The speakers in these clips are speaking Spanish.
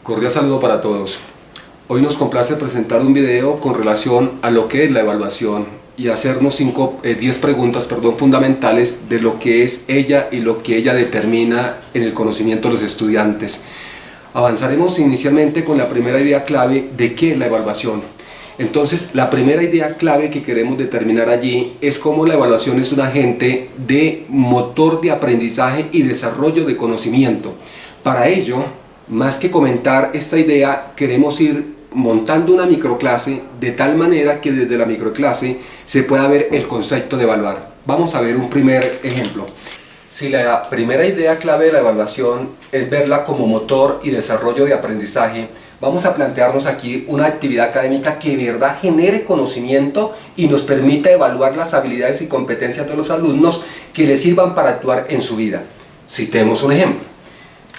Cordial saludo para todos. Hoy nos complace presentar un video con relación a lo que es la evaluación y hacernos 10 preguntas fundamentales de lo que es ella y lo que ella determina en el conocimiento de los estudiantes. Avanzaremos inicialmente con la primera idea clave de qué es la evaluación. Entonces, la primera idea clave que queremos determinar allí es cómo la evaluación es un agente de motor de aprendizaje y desarrollo de conocimiento. Para ello, más que comentar esta idea, queremos ir montando una microclase de tal manera que desde la microclase se pueda ver el concepto de evaluar. Vamos a ver un primer ejemplo. Si la primera idea clave de la evaluación es verla como motor y desarrollo de aprendizaje, vamos a plantearnos aquí una actividad académica que de verdad genere conocimiento y nos permita evaluar las habilidades y competencias de los alumnos que les sirvan para actuar en su vida. Citemos un ejemplo.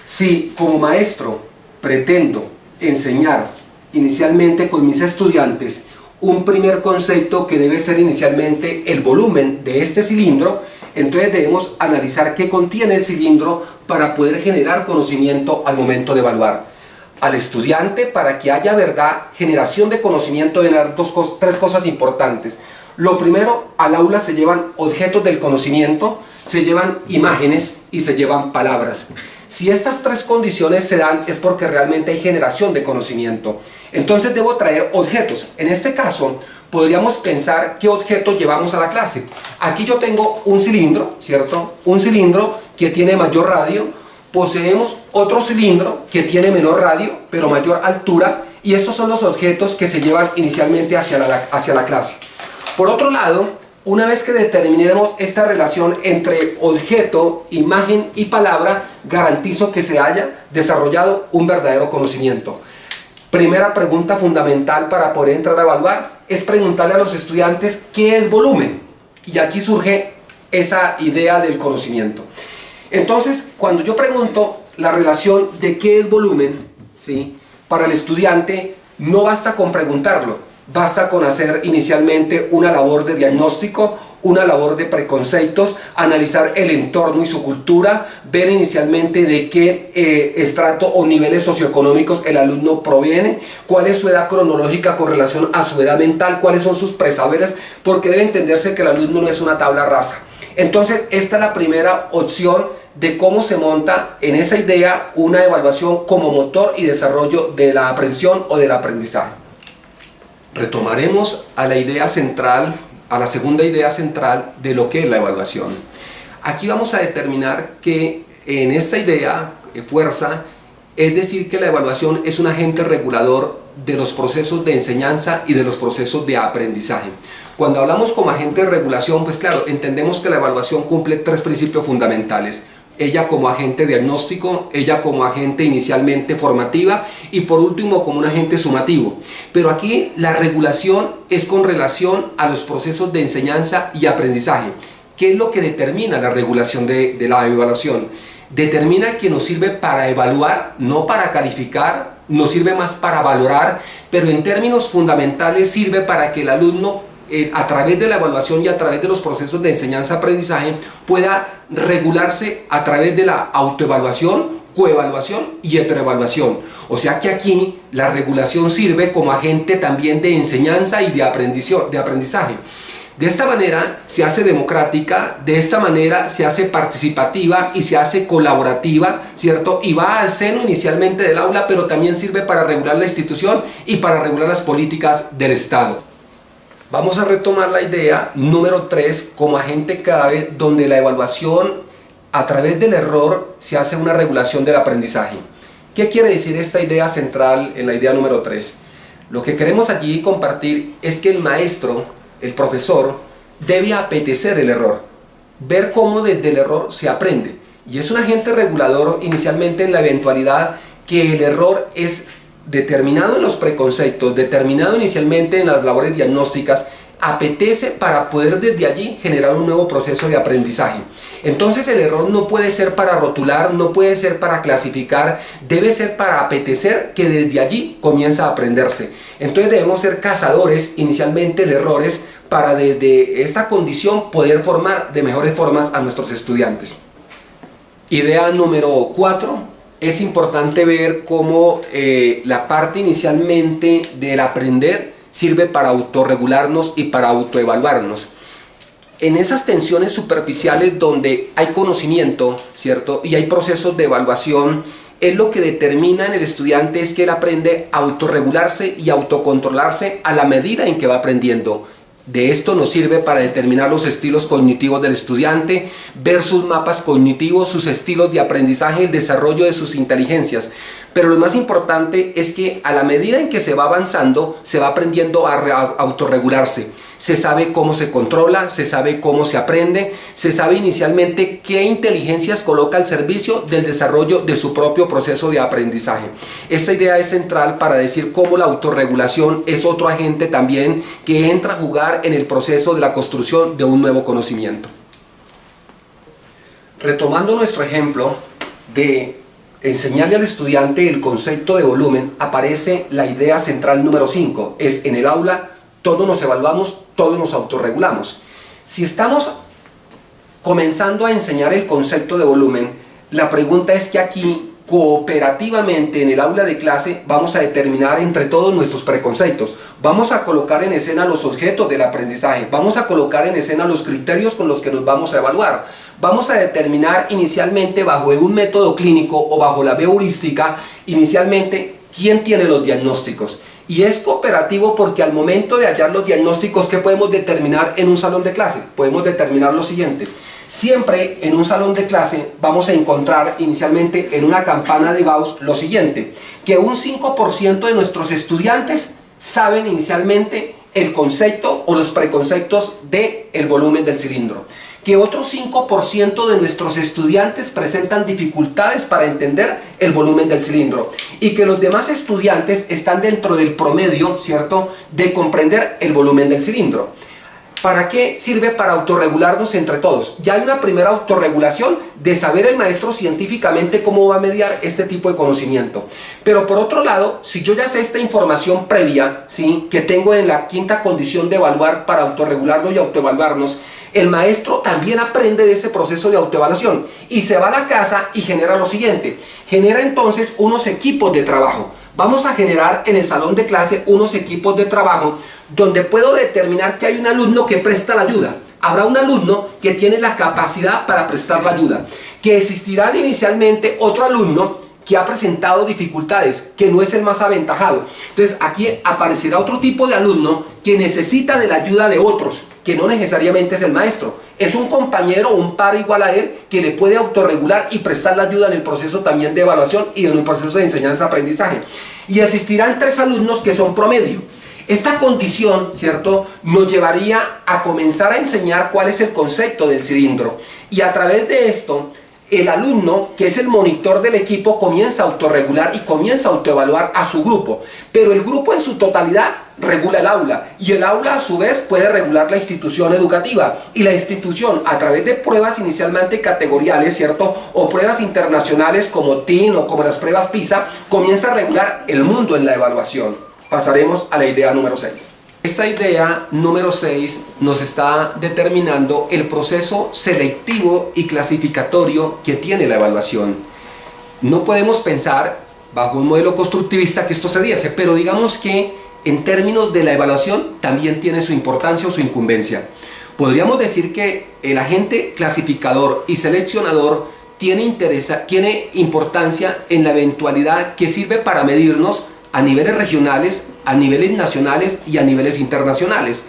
Si como maestro pretendo enseñar inicialmente con mis estudiantes un primer concepto que debe ser inicialmente el volumen de este cilindro, entonces debemos analizar qué contiene el cilindro para poder generar conocimiento al momento de evaluar. Al estudiante, para que haya verdad, generación de conocimiento, deben dar tres cosas importantes. Lo primero, al aula se llevan objetos del conocimiento, se llevan imágenes y se llevan palabras. Si estas tres condiciones se dan es porque realmente hay generación de conocimiento. Entonces debo traer objetos. En este caso podríamos pensar qué objetos llevamos a la clase. Aquí yo tengo un cilindro, ¿cierto? Un cilindro que tiene mayor radio. Poseemos otro cilindro que tiene menor radio pero mayor altura, y estos son los objetos que se llevan inicialmente hacia la clase. Por otro lado, una vez que determinemos esta relación entre objeto, imagen y palabra, garantizo que se haya desarrollado un verdadero conocimiento. Primera pregunta fundamental para poder entrar a evaluar es preguntarle a los estudiantes qué es volumen, y aquí surge esa idea del conocimiento. Entonces, cuando yo pregunto la relación de qué es volumen, ¿sí?, para el estudiante no basta con preguntarlo. Basta con hacer inicialmente una labor de diagnóstico, una labor de preconceptos, analizar el entorno y su cultura, ver inicialmente de qué estrato o niveles socioeconómicos el alumno proviene, cuál es su edad cronológica con relación a su edad mental, cuáles son sus presaberes, porque debe entenderse que el alumno no es una tabla rasa. Entonces, esta es la primera opción de cómo se monta en esa idea una evaluación como motor y desarrollo de la aprensión o del aprendizaje. Retomaremos a la idea central, a la segunda idea central de lo que es la evaluación. Aquí vamos a determinar que en esta idea, fuerza, es decir que la evaluación es un agente regulador de los procesos de enseñanza y de los procesos de aprendizaje. Cuando hablamos como agente de regulación, pues claro, entendemos que la evaluación cumple tres principios fundamentales. Ella como agente diagnóstico, ella como agente inicialmente formativa y por último como un agente sumativo. Pero aquí la regulación es con relación a los procesos de enseñanza y aprendizaje. ¿Qué es lo que determina la regulación de la evaluación? Determina que nos sirve para evaluar, no para calificar, nos sirve más para valorar, pero en términos fundamentales sirve para que el alumno a través de la evaluación y a través de los procesos de enseñanza-aprendizaje pueda regularse a través de la autoevaluación, coevaluación y heteroevaluación. O sea que aquí la regulación sirve como agente también de enseñanza y de aprendizaje. De esta manera se hace democrática, de esta manera se hace participativa y se hace colaborativa, ¿cierto? Y va al seno inicialmente del aula, pero también sirve para regular la institución y para regular las políticas del Estado. Vamos a retomar la idea número 3 como agente clave, donde la evaluación a través del error se hace una regulación del aprendizaje. ¿Qué quiere decir esta idea central en la idea número 3? Lo que queremos allí compartir es que el maestro, el profesor, debe apetecer el error, ver cómo desde el error se aprende. Y es un agente regulador inicialmente en la eventualidad que el error es determinado en los preconceptos, determinado inicialmente en las labores diagnósticas, apetece para poder desde allí generar un nuevo proceso de aprendizaje. Entonces el error no puede ser para rotular, no puede ser para clasificar, debe ser para apetecer que desde allí comienza a aprenderse. Entonces debemos ser cazadores inicialmente de errores para desde esta condición poder formar de mejores formas a nuestros estudiantes. Idea número 4. es importante ver cómo la parte inicialmente del aprender sirve para autorregularnos y para autoevaluarnos. En esas tensiones superficiales donde hay conocimiento, ¿cierto? Y hay procesos de evaluación, es lo que determina en el estudiante es que él aprende a autorregularse y autocontrolarse a la medida en que va aprendiendo. De esto nos sirve para determinar los estilos cognitivos del estudiante, ver sus mapas cognitivos, sus estilos de aprendizaje, el desarrollo de sus inteligencias. Pero lo más importante es que a la medida en que se va avanzando, se va aprendiendo a autorregularse. Se sabe cómo se controla, se sabe cómo se aprende, se sabe inicialmente qué inteligencias coloca al servicio del desarrollo de su propio proceso de aprendizaje. Esta idea es central para decir cómo la autorregulación es otro agente también que entra a jugar en el proceso de la construcción de un nuevo conocimiento. Retomando nuestro ejemplo de enseñarle al estudiante el concepto de volumen, aparece la idea central número 5, es en el aula todos nos evaluamos, todos nos autorregulamos. Si estamos comenzando a enseñar el concepto de volumen, la pregunta es que aquí cooperativamente en el aula de clase vamos a determinar entre todos nuestros preconceptos, vamos a colocar en escena los objetos del aprendizaje, vamos a colocar en escena los criterios con los que nos vamos a evaluar, vamos a determinar inicialmente bajo un método clínico o bajo la heurística, inicialmente quién tiene los diagnósticos. Y es cooperativo porque al momento de hallar los diagnósticos, ¿qué podemos determinar en un salón de clase? Podemos determinar lo siguiente. Siempre en un salón de clase vamos a encontrar inicialmente en una campana de Gauss lo siguiente, que un 5% de nuestros estudiantes saben inicialmente el concepto o los preconceptos del volumen del cilindro, que otro 5% de nuestros estudiantes presentan dificultades para entender el volumen del cilindro y que los demás estudiantes están dentro del promedio, ¿cierto?, de comprender el volumen del cilindro. ¿Para qué sirve? Para autorregularnos entre todos. Ya hay una primera autorregulación de saber el maestro científicamente cómo va a mediar este tipo de conocimiento. Pero por otro lado, si yo ya sé esta información previa, ¿sí?, que tengo en la quinta condición de evaluar para autorregularnos y autoevaluarnos, el maestro también aprende de ese proceso de autoevaluación y se va a la casa y genera lo siguiente. Genera entonces unos equipos de trabajo. Vamos a generar en el salón de clase unos equipos de trabajo donde puedo determinar que hay un alumno que presta la ayuda. Habrá un alumno que tiene la capacidad para prestar la ayuda. Que existirá inicialmente otro alumno que ha presentado dificultades, que no es el más aventajado. Entonces aquí aparecerá otro tipo de alumno que necesita de la ayuda de otros, que no necesariamente es el maestro. Es un compañero o un par igual a él que le puede autorregular y prestar la ayuda en el proceso también de evaluación y en el proceso de enseñanza-aprendizaje. Y existirán 3 alumnos que son promedio. Esta condición, ¿cierto?, nos llevaría a comenzar a enseñar cuál es el concepto del cilindro. Y a través de esto, el alumno, que es el monitor del equipo, comienza a autorregular y comienza a autoevaluar a su grupo. Pero el grupo en su totalidad regula el aula y el aula a su vez puede regular la institución educativa y la institución a través de pruebas inicialmente categoriales, ¿cierto?, o pruebas internacionales como TIN o como las pruebas PISA, comienza a regular el mundo en la evaluación. Pasaremos a la idea número 6. Esta idea número 6 nos está determinando el proceso selectivo y clasificatorio que tiene la evaluación. No podemos pensar bajo un modelo constructivista que esto se diese, pero digamos que en términos de la evaluación también tiene su importancia o su incumbencia. Podríamos decir que el agente clasificador y seleccionador tiene importancia en la eventualidad que sirve para medirnos a niveles regionales, a niveles nacionales y a niveles internacionales.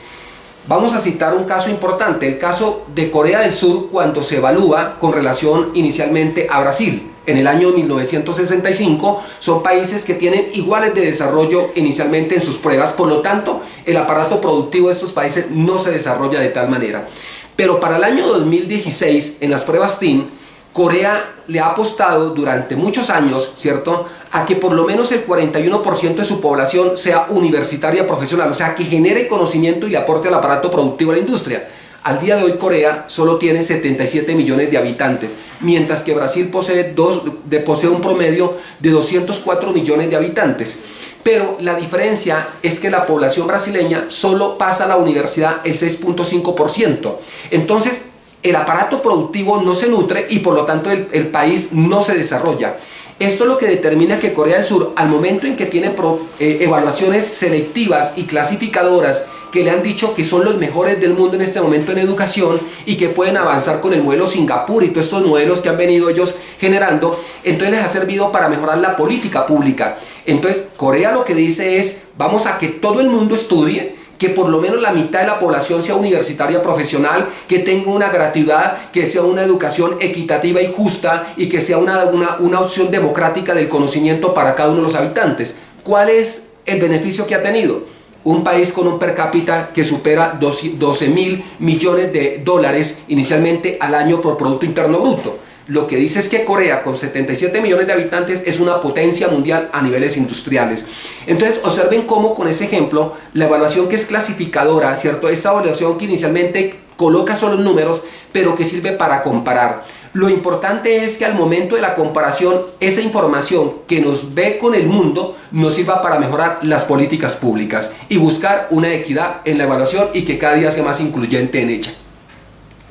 Vamos a citar un caso importante, el caso de Corea del Sur cuando se evalúa con relación inicialmente a Brasil. En el año 1965 son países que tienen iguales de desarrollo inicialmente en sus pruebas, por lo tanto el aparato productivo de estos países no se desarrolla de tal manera. Pero para el año 2016 en las pruebas TIN, Corea le ha apostado durante muchos años, ¿cierto?, a que por lo menos el 41% de su población sea universitaria profesional, o sea, que genere conocimiento y le aporte al aparato productivo de la industria. Al día de hoy Corea solo tiene 77 millones de habitantes, mientras que Brasil posee un promedio de 204 millones de habitantes. Pero la diferencia es que la población brasileña solo pasa a la universidad el 6.5%. Entonces, el aparato productivo no se nutre y por lo tanto el país no se desarrolla. Esto es lo que determina que Corea del Sur, al momento en que tiene evaluaciones selectivas y clasificadoras que le han dicho que son los mejores del mundo en este momento en educación y que pueden avanzar con el modelo Singapur y todos estos modelos que han venido ellos generando, entonces les ha servido para mejorar la política pública. Entonces Corea lo que dice es, vamos a que todo el mundo estudie, que por lo menos la mitad de la población sea universitaria profesional, que tenga una gratuidad, que sea una educación equitativa y justa y que sea una opción democrática del conocimiento para cada uno de los habitantes. ¿Cuál es el beneficio que ha tenido? Un país con un per cápita que supera 12.000 millones de dólares inicialmente al año por Producto Interno Bruto. Lo que dice es que Corea, con 77 millones de habitantes, es una potencia mundial a niveles industriales. Entonces, observen cómo con ese ejemplo, la evaluación que es clasificadora, ¿cierto? Esta evaluación que inicialmente coloca solo números, pero que sirve para comparar. Lo importante es que al momento de la comparación, esa información que nos ve con el mundo nos sirva para mejorar las políticas públicas y buscar una equidad en la evaluación y que cada día sea más incluyente en ella.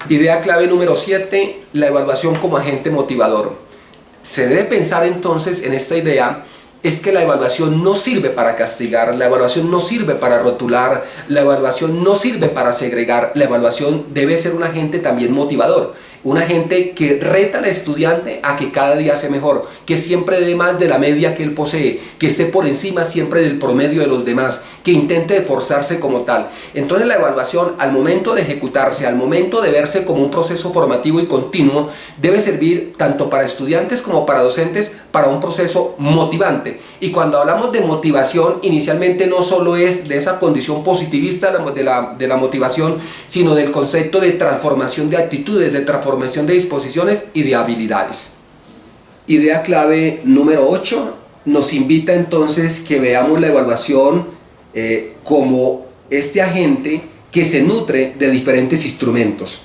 Idea clave número 7, la evaluación como agente motivador. Se debe pensar entonces en esta idea, es que la evaluación no sirve para castigar, la evaluación no sirve para rotular, la evaluación no sirve para segregar, la evaluación debe ser un agente también motivador. Un agente que reta al estudiante a que cada día sea mejor, que siempre dé más de la media que él posee, que esté por encima siempre del promedio de los demás, que intente esforzarse como tal. Entonces la evaluación, al momento de ejecutarse, al momento de verse como un proceso formativo y continuo, debe servir tanto para estudiantes como para docentes para un proceso motivante. Y cuando hablamos de motivación, inicialmente no solo es de esa condición positivista de la motivación, sino del concepto de transformación de actitudes, de transformación de disposiciones y de habilidades. Idea clave número 8, nos invita entonces que veamos la evaluación como este agente que se nutre de diferentes instrumentos.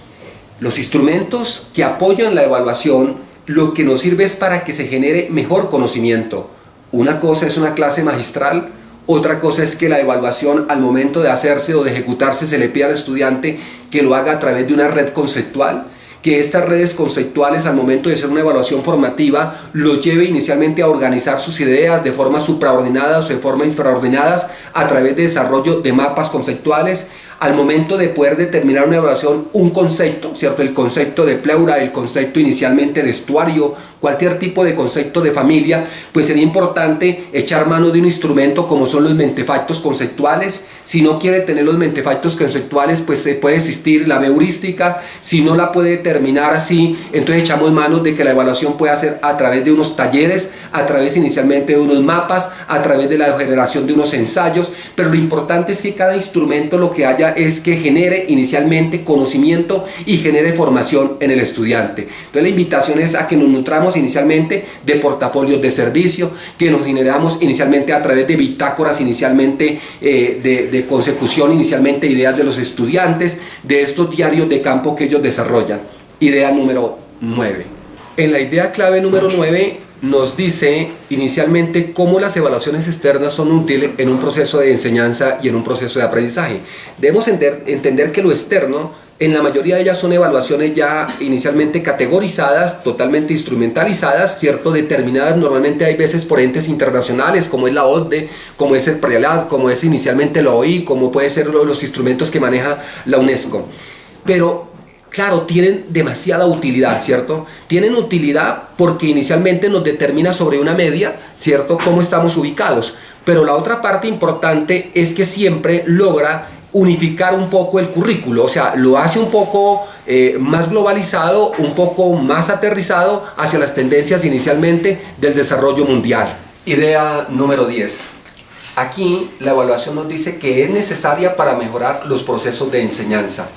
Los instrumentos que apoyan la evaluación, lo que nos sirve es para que se genere mejor conocimiento. Una cosa es una clase magistral, otra cosa es que la evaluación al momento de hacerse o de ejecutarse se le pide al estudiante que lo haga a través de una red conceptual, que estas redes conceptuales al momento de hacer una evaluación formativa lo lleve inicialmente a organizar sus ideas de forma supraordenadas o de forma infraordenadas a través de desarrollo de mapas conceptuales. Al momento de poder determinar una evaluación, un concepto, ¿cierto? El concepto de pleura, el concepto inicialmente de estuario, cualquier tipo de concepto de familia, pues sería importante echar mano de un instrumento como son los mentefactos conceptuales. Si no quiere tener los mentefactos conceptuales, pues se puede existir la heurística. Si no la puede determinar así, entonces echamos mano de que la evaluación pueda ser a través de unos talleres, a través inicialmente de unos mapas, a través de la generación de unos ensayos, pero lo importante es que cada instrumento lo que haya es que genere inicialmente conocimiento y genere formación en el estudiante. Entonces la invitación es a que nos nutramos inicialmente de portafolios de servicio, que nos generamos inicialmente a través de bitácoras inicialmente de consecución inicialmente ideas de los estudiantes, de estos diarios de campo que ellos desarrollan. Idea número 9. En la idea clave número 9 nos dice inicialmente cómo las evaluaciones externas son útiles en un proceso de enseñanza y en un proceso de aprendizaje. Debemos entender que lo externo, en la mayoría de ellas son evaluaciones ya inicialmente categorizadas, totalmente instrumentalizadas, ¿cierto? Determinadas normalmente hay veces por entes internacionales, como es la OCDE, como es el PRELAD, como es inicialmente la OI, como puede ser los instrumentos que maneja la UNESCO. Pero claro, tienen demasiada utilidad, ¿cierto? Tienen utilidad porque inicialmente nos determina sobre una media, ¿cierto?, cómo estamos ubicados. Pero la otra parte importante es que siempre logra unificar un poco el currículo, o sea, lo hace un poco más globalizado, un poco más aterrizado hacia las tendencias inicialmente del desarrollo mundial. Idea número 10. Aquí la evaluación nos dice que es necesaria para mejorar los procesos de enseñanza.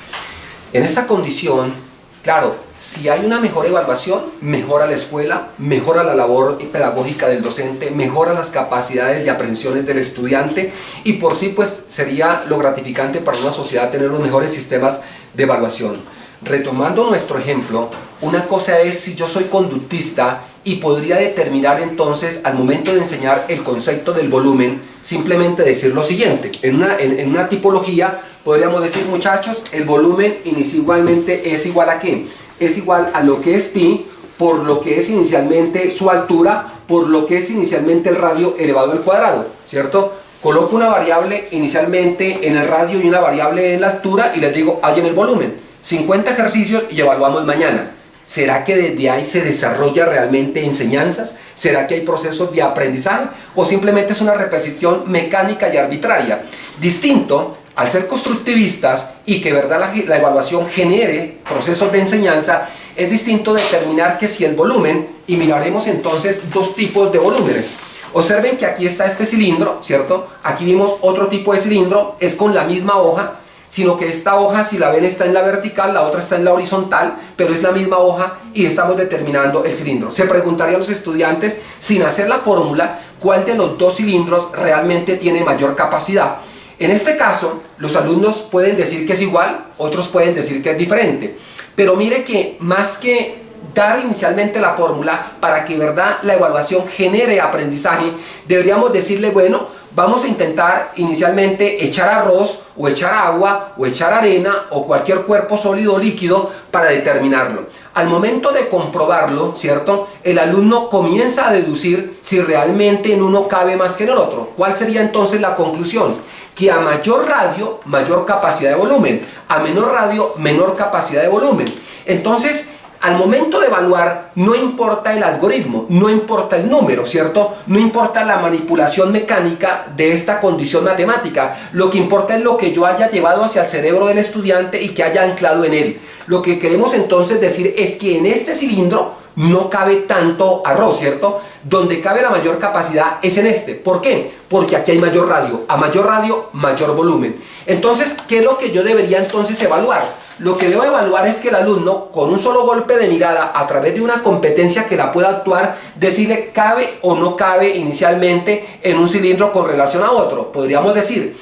En esta condición, claro, si hay una mejor evaluación, mejora la escuela, mejora la labor pedagógica del docente, mejora las capacidades y aprensiones del estudiante y por sí pues sería lo gratificante para una sociedad tener los mejores sistemas de evaluación. Retomando nuestro ejemplo, una cosa es si yo soy conductista y podría determinar entonces al momento de enseñar el concepto del volumen, simplemente decir lo siguiente, en una tipología podríamos decir, muchachos, el volumen igualmente es igual a ¿qué? Es igual a lo que es pi por lo que es inicialmente su altura por lo que es inicialmente el radio elevado al cuadrado, ¿cierto? Coloco una variable inicialmente en el radio y una variable en la altura y les digo, hallen el volumen. 50 ejercicios y evaluamos mañana. ¿Será que desde ahí se desarrolla realmente enseñanzas? ¿Será que hay procesos de aprendizaje? ¿O simplemente es una repetición mecánica y arbitraria? Distinto al ser constructivistas y que verdad la evaluación genere procesos de enseñanza, es distinto determinar que si el volumen, y miraremos entonces dos tipos de volúmenes. Observen que aquí está este cilindro, ¿cierto? Aquí vimos otro tipo de cilindro, es con la misma hoja, sino que esta hoja, si la ven, está en la vertical, la otra está en la horizontal, pero es la misma hoja y estamos determinando el cilindro. Se preguntaría a los estudiantes, sin hacer la fórmula, cuál de los dos cilindros realmente tiene mayor capacidad. En este caso, los alumnos pueden decir que es igual, otros pueden decir que es diferente. Pero mire que más que dar inicialmente la fórmula para que verdad la evaluación genere aprendizaje, deberíamos decirle, bueno, vamos a intentar inicialmente echar arroz o echar agua o echar arena o cualquier cuerpo sólido o líquido para determinarlo. Al momento de comprobarlo, ¿cierto? El alumno comienza a deducir si realmente en uno cabe más que en el otro. ¿Cuál sería entonces la conclusión? Que a mayor radio, mayor capacidad de volumen, a menor radio, menor capacidad de volumen. Entonces, al momento de evaluar, no importa el algoritmo, no importa el número, ¿cierto? No importa la manipulación mecánica de esta condición matemática. Lo que importa es lo que yo haya llevado hacia el cerebro del estudiante y que haya anclado en él. Lo que queremos entonces decir es que en este cilindro no cabe tanto arroz, ¿cierto? Donde cabe la mayor capacidad es en este. ¿Por qué? Porque aquí hay mayor radio. A mayor radio, mayor volumen. Entonces, ¿qué es lo que yo debería entonces evaluar? Lo que debo evaluar es que el alumno, con un solo golpe de mirada, a través de una competencia que la pueda actuar, decirle cabe o no cabe inicialmente en un cilindro con relación a otro. Podríamos decir,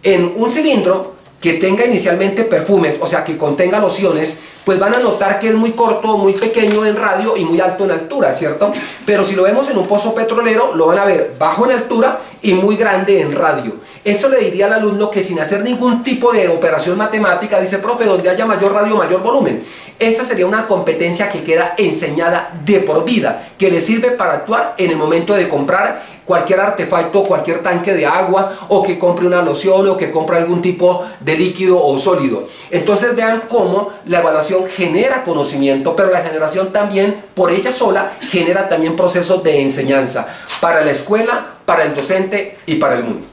en un cilindro que tenga inicialmente perfumes, o sea que contenga lociones, pues van a notar que es muy corto, muy pequeño en radio y muy alto en altura, ¿cierto? Pero si lo vemos en un pozo petrolero, lo van a ver bajo en altura y muy grande en radio. Eso le diría al alumno que sin hacer ningún tipo de operación matemática, dice, profe, donde haya mayor radio, mayor volumen. Esa sería una competencia que queda enseñada de por vida, que le sirve para actuar en el momento de comprar cualquier artefacto, cualquier tanque de agua, o que compre una loción, o que compre algún tipo de líquido o sólido. Entonces vean cómo la evaluación genera conocimiento, pero la generación también, por ella sola, genera también procesos de enseñanza para la escuela, para el docente y para el mundo.